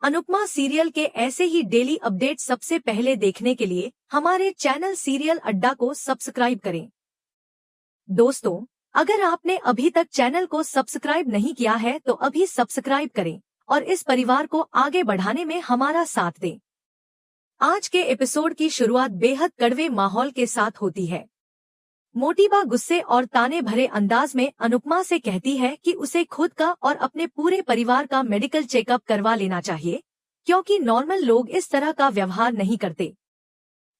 Anupama serial के ऐसे ही daily update सबसे पहले देखने के लिए हमारे चैनल सीरियल अड्डा को सब्सक्राइब करें। दोस्तों, अगर आपने अभी तक चैनल को सब्सक्राइब नहीं किया है तो अभी सब्सक्राइब करें और इस परिवार को आगे बढ़ाने में हमारा साथ दें। आज के एपिसोड की शुरुआत बेहद कड़वे माहौल के साथ होती है। मोटीबा गुस्से और ताने भरे अंदाज में अनुपमा से कहती है कि उसे खुद का और अपने पूरे परिवार का मेडिकल चेकअप करवा लेना चाहिए, क्योंकि नॉर्मल लोग इस तरह का व्यवहार नहीं करते।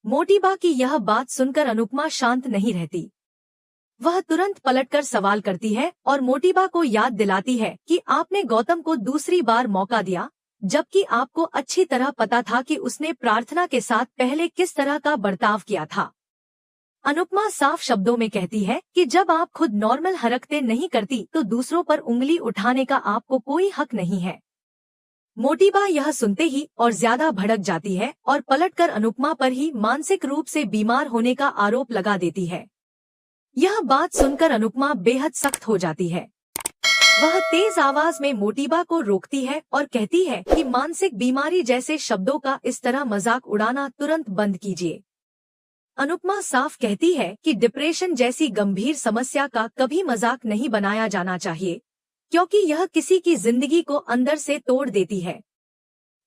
मोटीबा की यह बात सुनकर अनुपमा शांत नहीं रहती। वह तुरंत पलटकर सवाल करती है और मोटीबा को याद दिलाती है कि आपने गौतम को दूसरी बार मौका दिया, जबकि आपको अच्छी तरह पता था कि उसने प्रार्थना के साथ पहले किस तरह का बर्ताव किया था। अनुपमा साफ शब्दों में कहती है कि जब आप खुद नॉर्मल हरकतें नहीं करती तो दूसरों पर उंगली उठाने का आपको कोई हक नहीं है। मोटीबा यह सुनते ही और ज्यादा भड़क जाती है और पलटकर अनुपमा पर ही मानसिक रूप से बीमार होने का आरोप लगा देती है। यह बात सुनकर अनुपमा बेहद सख्त हो जाती है। वह तेज आवाज में मोटीबा को रोकती है और कहती है कि मानसिक बीमारी जैसे शब्दों का इस तरह मजाक उड़ाना तुरंत बंद कीजिए। अनुपमा साफ कहती है कि डिप्रेशन जैसी गंभीर समस्या का कभी मजाक नहीं बनाया जाना चाहिए, क्योंकि यह किसी की जिंदगी को अंदर से तोड़ देती है।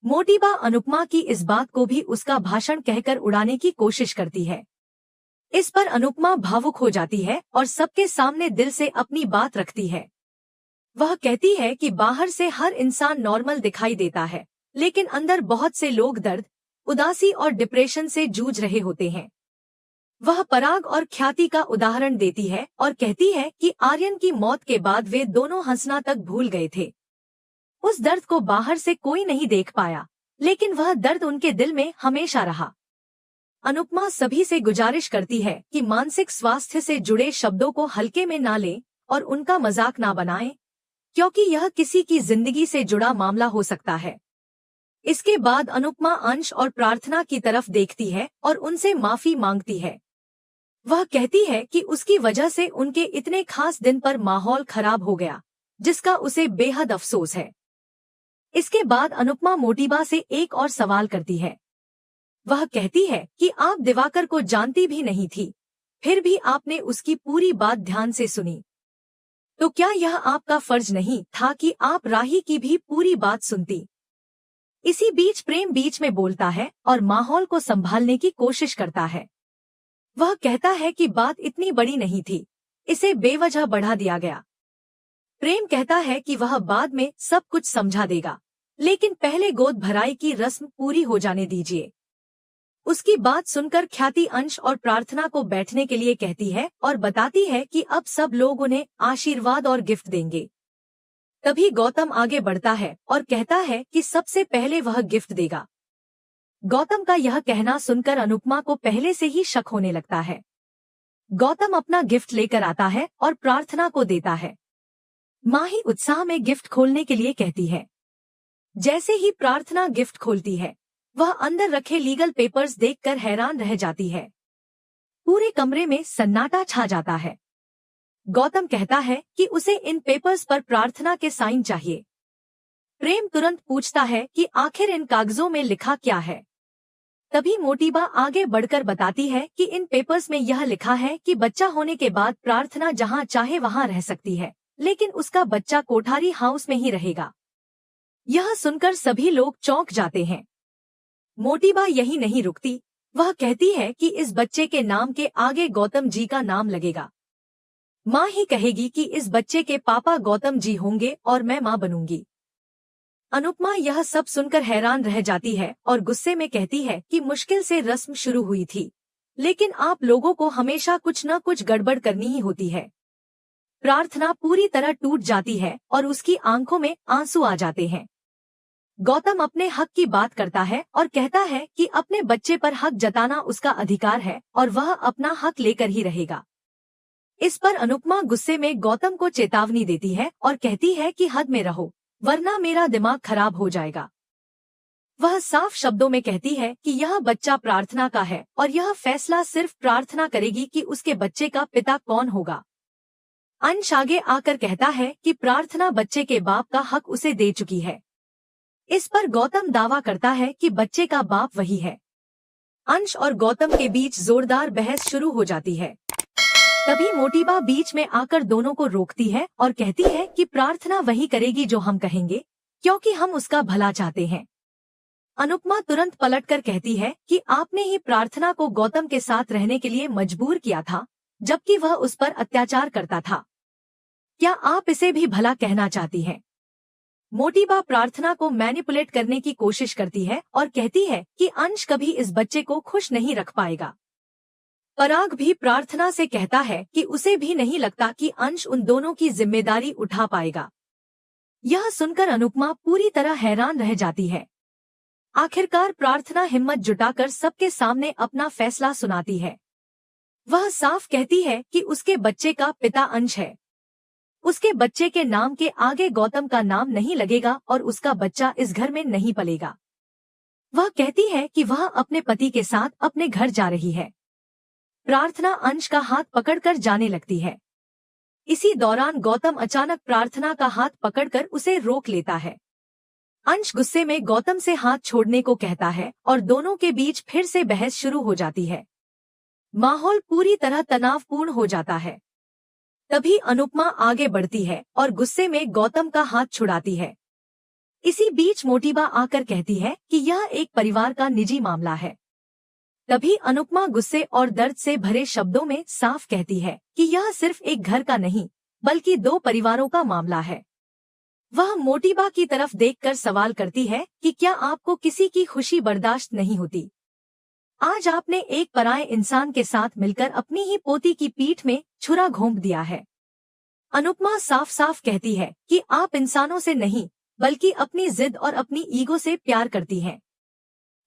मोटीबा अनुपमा की इस बात को भी उसका भाषण कहकर उड़ाने की कोशिश करती है। इस पर अनुपमा भावुक हो जाती है और सबके सामने दिल से अपनी बात रखती है। वह कहती है कि बाहर से हर इंसान नॉर्मल दिखाई देता है, लेकिन अंदर बहुत से लोग दर्द, उदासी और डिप्रेशन से जूझ रहे होते हैं। वह पराग और ख्याति का उदाहरण देती है और कहती है कि आर्यन की मौत के बाद वे दोनों हंसना तक भूल गए थे। उस दर्द को बाहर से कोई नहीं देख पाया, लेकिन वह दर्द उनके दिल में हमेशा रहा। अनुपमा सभी से गुजारिश करती है कि मानसिक स्वास्थ्य से जुड़े शब्दों को हल्के में ना लें और उनका मजाक ना बनाएं, क्योंकि यह किसी की जिंदगी से जुड़ा मामला हो सकता है। इसके बाद अनुपमा अंश और प्रार्थना की तरफ देखती है और उनसे माफी मांगती है। वह कहती है कि उसकी वजह से उनके इतने खास दिन पर माहौल खराब हो गया, जिसका उसे बेहद अफसोस है। इसके बाद अनुपमा मोटीबा से एक और सवाल करती है। वह कहती है कि आप दिवाकर को जानती भी नहीं थी, फिर भी आपने उसकी पूरी बात ध्यान से सुनी, तो क्या यह आपका फर्ज नहीं था कि आप राही की भी पूरी बात सुनती? इसी बीच प्रेम बीच में बोलता है और माहौल को संभालने की कोशिश करता है। वह कहता है कि बात इतनी बड़ी नहीं थी, इसे बेवजह बढ़ा दिया गया। प्रेम कहता है कि वह बाद में सब कुछ समझा देगा, लेकिन पहले गोद भराई की रस्म पूरी हो जाने दीजिए। उसकी बात सुनकर ख्याति अंश और प्रार्थना को बैठने के लिए कहती है और बताती है कि अब सब लोग उन्हें आशीर्वाद और गिफ्ट देंगे। तभी गौतम आगे बढ़ता है और कहता है कि सबसे पहले वह गिफ्ट देगा। गौतम का यह कहना सुनकर अनुपमा को पहले से ही शक होने लगता है। गौतम अपना गिफ्ट लेकर आता है और प्रार्थना को देता है। माही उत्साह में गिफ्ट खोलने के लिए कहती है। जैसे ही प्रार्थना गिफ्ट खोलती है, वह अंदर रखे लीगल पेपर्स देखकर हैरान रह जाती है। पूरे कमरे में सन्नाटा छा जाता है। गौतम कहता है कि उसे इन पेपर्स पर प्रार्थना के साइन चाहिए। प्रेम तुरंत पूछता है कि आखिर इन कागजों में लिखा क्या है। तभी मोटीबा आगे बढ़कर बताती है कि इन पेपर्स में यह लिखा है कि बच्चा होने के बाद प्रार्थना जहां चाहे वहां रह सकती है, लेकिन उसका बच्चा कोठारी हाउस में ही रहेगा। यह सुनकर सभी लोग चौंक जाते हैं। मोटीबा यही नहीं रुकती, वह कहती है कि इस बच्चे के नाम के आगे गौतम जी का नाम लगेगा। माँ ही कहेगी कि इस बच्चे के पापा गौतम जी होंगे और मैं माँ बनूंगी। अनुपमा यह सब सुनकर हैरान रह जाती है और गुस्से में कहती है कि मुश्किल से रस्म शुरू हुई थी, लेकिन आप लोगों को हमेशा कुछ न कुछ गड़बड़ करनी ही होती है। प्रार्थना पूरी तरह टूट जाती है और उसकी आंखों में आंसू आ जाते हैं। गौतम अपने हक की बात करता है और कहता है कि अपने बच्चे पर हक जताना उसका अधिकार है और वह अपना हक लेकर ही रहेगा। इस पर अनुपमा गुस्से में गौतम को चेतावनी देती है और कहती है कि हद में रहो, वरना मेरा दिमाग खराब हो जाएगा। वह साफ शब्दों में कहती है कि यह बच्चा प्रार्थना का है और यह फैसला सिर्फ प्रार्थना करेगी कि उसके बच्चे का पिता कौन होगा। अंश आगे आकर कहता है कि प्रार्थना बच्चे के बाप का हक उसे दे चुकी है, इस पर गौतम दावा करता है कि बच्चे का बाप वही है। अंश और गौतम के बीच जोरदार बहस शुरू हो जाती है। तभी मोटीबा बीच में आकर दोनों को रोकती है और कहती है कि प्रार्थना वही करेगी जो हम कहेंगे, क्योंकि हम उसका भला चाहते हैं। अनुपमा तुरंत पलटकर कहती है कि आपने ही प्रार्थना को गौतम के साथ रहने के लिए मजबूर किया था, जबकि वह उस पर अत्याचार करता था। क्या आप इसे भी भला कहना चाहती हैं? मोटीबा प्रार्थना को मैनिपुलेट करने की कोशिश करती है और कहती है कि अंश कभी इस बच्चे को खुश नहीं रख पाएगा। पराग भी प्रार्थना से कहता है कि उसे भी नहीं लगता कि अंश उन दोनों की जिम्मेदारी उठा पाएगा। यह सुनकर अनुपमा पूरी तरह हैरान रह जाती है। आखिरकार प्रार्थना हिम्मत जुटाकर सबके सामने अपना फैसला सुनाती है। वह साफ कहती है कि उसके बच्चे का पिता अंश है। उसके बच्चे के नाम के आगे गौतम का नाम नहीं लगेगा और उसका बच्चा इस घर में नहीं पलेगा। वह कहती है कि वह अपने पति के साथ अपने घर जा रही है। प्रार्थना अंश का हाथ पकड़कर जाने लगती है। इसी दौरान गौतम अचानक प्रार्थना का हाथ पकड़कर उसे रोक लेता है। अंश गुस्से में गौतम से हाथ छोड़ने को कहता है और दोनों के बीच फिर से बहस शुरू हो जाती है। माहौल पूरी तरह तनावपूर्ण हो जाता है। तभी अनुपमा आगे बढ़ती है और गुस्से में गौतम का हाथ छुड़ाती है। इसी बीच मोटीबा आकर कहती है कि यह एक परिवार का निजी मामला है। तभी अनुपमा गुस्से और दर्द से भरे शब्दों में साफ कहती है कि यह सिर्फ एक घर का नहीं, बल्कि दो परिवारों का मामला है। वह मोटीबा की तरफ देखकर सवाल करती है कि क्या आपको किसी की खुशी बर्दाश्त नहीं होती? आज आपने एक पराये इंसान के साथ मिलकर अपनी ही पोती की पीठ में छुरा घोंप दिया है। अनुपमा साफ साफ कहती है कि आप इंसानों से नहीं, बल्कि अपनी जिद और अपनी ईगो से प्यार करती हैं।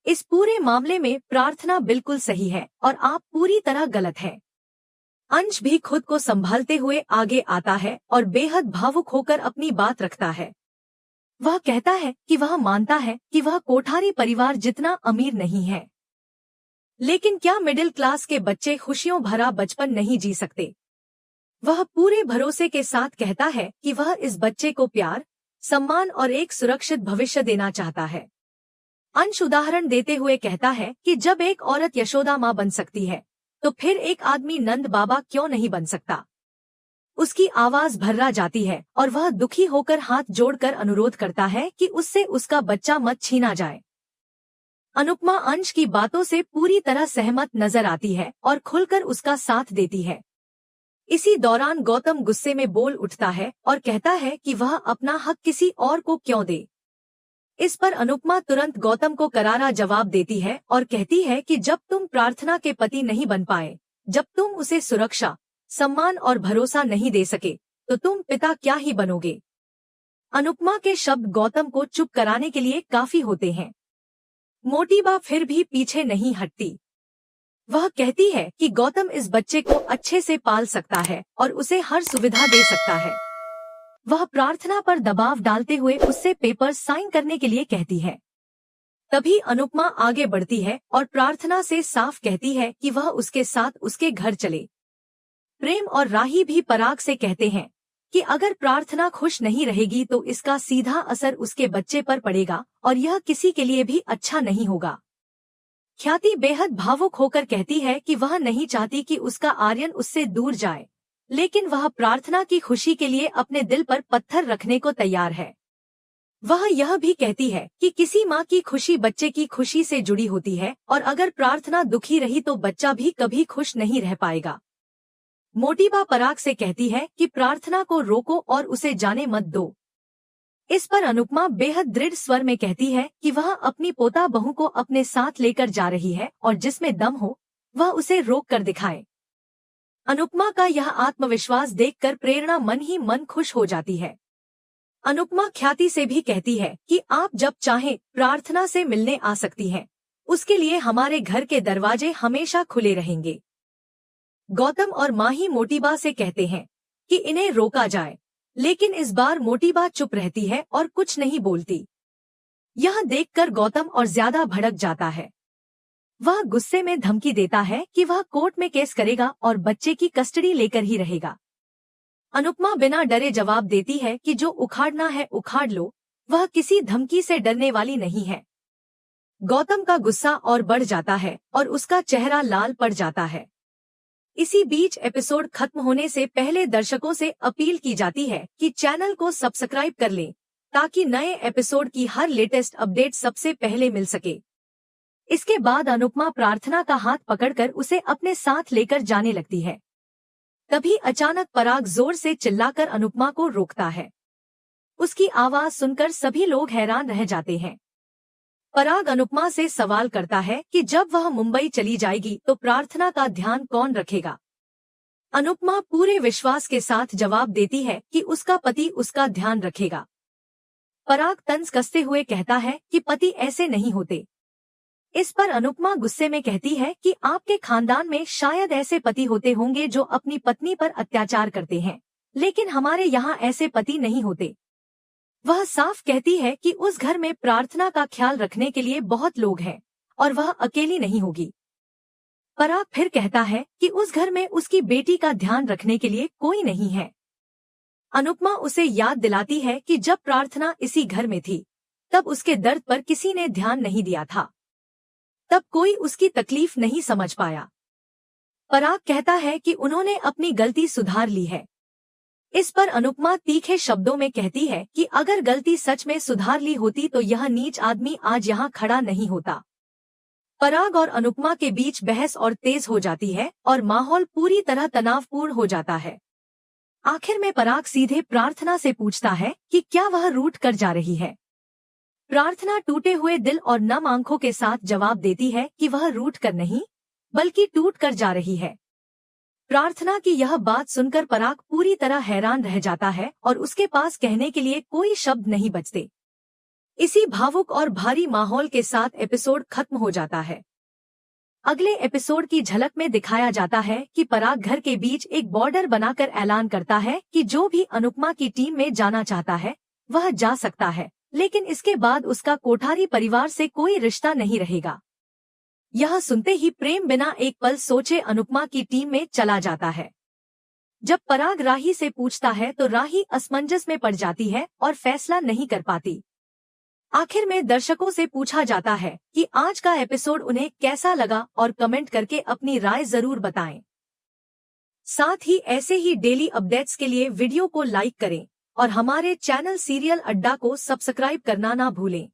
इस पूरे मामले में प्रार्थना बिल्कुल सही है और आप पूरी तरह गलत है। अंश भी खुद को संभालते हुए आगे आता है और बेहद भावुक होकर अपनी बात रखता है। वह कहता है कि वह मानता है कि वह कोठारी परिवार जितना अमीर नहीं है, लेकिन क्या मिडिल क्लास के बच्चे खुशियों भरा बचपन नहीं जी सकते? वह पूरे भरोसे के साथ कहता है कि वह इस बच्चे को प्यार, सम्मान और एक सुरक्षित भविष्य देना चाहता है। अंश उदाहरण देते हुए कहता है कि जब एक औरत यशोदा माँ बन सकती है, तो फिर एक आदमी नंद बाबा क्यों नहीं बन सकता? उसकी आवाज भर्रा जाती है और वह दुखी होकर हाथ जोड़कर अनुरोध करता है कि उससे उसका बच्चा मत छीना जाए। अनुपमा अंश की बातों से पूरी तरह सहमत नजर आती है और खुलकर उसका साथ देती है। इसी दौरान गौतम गुस्से में बोल उठता है और कहता है कि वह अपना हक किसी और को क्यों दे। इस पर अनुपमा तुरंत गौतम को करारा जवाब देती है और कहती है कि जब तुम प्रार्थना के पति नहीं बन पाए, जब तुम उसे सुरक्षा, सम्मान और भरोसा नहीं दे सके, तो तुम पिता क्या ही बनोगे। अनुपमा के शब्द गौतम को चुप कराने के लिए काफी होते हैं। मोटीबा फिर भी पीछे नहीं हटती। वह कहती है कि गौतम इस बच्चे को अच्छे से पाल सकता है और उसे हर सुविधा दे सकता है। वह प्रार्थना पर दबाव डालते हुए उससे पेपर साइन करने के लिए कहती है। तभी अनुपमा आगे बढ़ती है और प्रार्थना से साफ कहती है कि वह उसके साथ उसके घर चले। प्रेम और राही भी पराग से कहते हैं कि अगर प्रार्थना खुश नहीं रहेगी तो इसका सीधा असर उसके बच्चे पर पड़ेगा और यह किसी के लिए भी अच्छा नहीं होगा। ख्याति बेहद भावुक होकर कहती है कि वह नहीं चाहती कि उसका आर्यन उससे दूर जाए, लेकिन वह प्रार्थना की खुशी के लिए अपने दिल पर पत्थर रखने को तैयार है। वह यह भी कहती है कि किसी माँ की खुशी बच्चे की खुशी से जुड़ी होती है और अगर प्रार्थना दुखी रही तो बच्चा भी कभी खुश नहीं रह पाएगा। मोटीबा पराग से कहती है कि प्रार्थना को रोको और उसे जाने मत दो। इस पर अनुपमा बेहद दृढ़ स्वर में कहती है कि वह अपनी पोता बहू को अपने साथ लेकर जा रही है और जिसमें दम हो वह उसे रोक कर दिखाए। अनुपमा का यह आत्मविश्वास देखकर प्रेरणा मन ही मन खुश हो जाती है। अनुपमा ख्याति से भी कहती है कि आप जब चाहें प्रार्थना से मिलने आ सकती हैं। उसके लिए हमारे घर के दरवाजे हमेशा खुले रहेंगे। गौतम और माही मोटीबा से कहते हैं कि इन्हें रोका जाए, लेकिन इस बार मोटीबा चुप रहती है और कुछ नहीं बोलती। यह देखकर गौतम और ज्यादा भड़क जाता है। वह गुस्से में धमकी देता है कि वह कोर्ट में केस करेगा और बच्चे की कस्टडी लेकर ही रहेगा। अनुपमा बिना डरे जवाब देती है कि जो उखाड़ना है उखाड़ लो, वह किसी धमकी से डरने वाली नहीं है। गौतम का गुस्सा और बढ़ जाता है और उसका चेहरा लाल पड़ जाता है। इसी बीच एपिसोड खत्म होने से पहले दर्शकों से अपील की जाती है कि चैनल को सब्सक्राइब कर लें ताकि नए एपिसोड की हर लेटेस्ट अपडेट सबसे पहले मिल सके। इसके बाद अनुपमा प्रार्थना का हाथ पकड़कर उसे अपने साथ लेकर जाने लगती है। तभी अचानक पराग जोर से चिल्लाकर अनुपमा को रोकता है। उसकी आवाज सुनकर सभी लोग हैरान रह जाते हैं। पराग अनुपमा से सवाल करता है कि जब वह मुंबई चली जाएगी तो प्रार्थना का ध्यान कौन रखेगा। अनुपमा पूरे विश्वास के साथ जवाब देती है कि उसका पति उसका ध्यान रखेगा। पराग तंज कसते हुए कहता है कि पति ऐसे नहीं होते। इस पर अनुपमा गुस्से में कहती है कि आपके खानदान में शायद ऐसे पति होते होंगे जो अपनी पत्नी पर अत्याचार करते हैं, लेकिन हमारे यहाँ ऐसे पति नहीं होते। वह साफ कहती है कि उस घर में प्रार्थना का ख्याल रखने के लिए बहुत लोग हैं और वह अकेली नहीं होगी। पराग फिर कहता है कि उस घर में उसकी बेटी का ध्यान रखने के लिए कोई नहीं है। अनुपमा उसे याद दिलाती है कि जब प्रार्थना इसी घर में थी तब उसके दर्द पर किसी ने ध्यान नहीं दिया था, तब कोई उसकी तकलीफ नहीं समझ पाया। पराग कहता है कि उन्होंने अपनी गलती सुधार ली है। इस पर अनुपमा तीखे शब्दों में कहती है कि अगर गलती सच में सुधार ली होती तो यह नीच आदमी आज यहाँ खड़ा नहीं होता। पराग और अनुपमा के बीच बहस और तेज हो जाती है और माहौल पूरी तरह तनावपूर्ण हो जाता है। आखिर में पराग सीधे प्रार्थना से पूछता है कि क्या वह रूठ कर जा रही है। प्रार्थना टूटे हुए दिल और नम आंखों के साथ जवाब देती है कि वह रूठ कर नहीं बल्कि टूट कर जा रही है। प्रार्थना की यह बात सुनकर पराग पूरी तरह हैरान रह जाता है और उसके पास कहने के लिए कोई शब्द नहीं बचते। इसी भावुक और भारी माहौल के साथ एपिसोड खत्म हो जाता है। अगले एपिसोड की झलक में दिखाया जाता है कि पराग घर के बीच एक बॉर्डर बनाकर ऐलान करता है कि जो भी अनुपमा की टीम में जाना चाहता है वह जा सकता है, लेकिन इसके बाद उसका कोठारी परिवार से कोई रिश्ता नहीं रहेगा। यह सुनते ही प्रेम बिना एक पल सोचे अनुपमा की टीम में चला जाता है। जब पराग राही से पूछता है तो राही असमंजस में पड़ जाती है और फैसला नहीं कर पाती। आखिर में दर्शकों से पूछा जाता है कि आज का एपिसोड उन्हें कैसा लगा और कमेंट करके अपनी राय जरूर बताएं। साथ ही ऐसे ही डेली अपडेट्स के लिए वीडियो को लाइक करें और हमारे चैनल सीरियल अड्डा को सब्सक्राइब करना ना भूलें।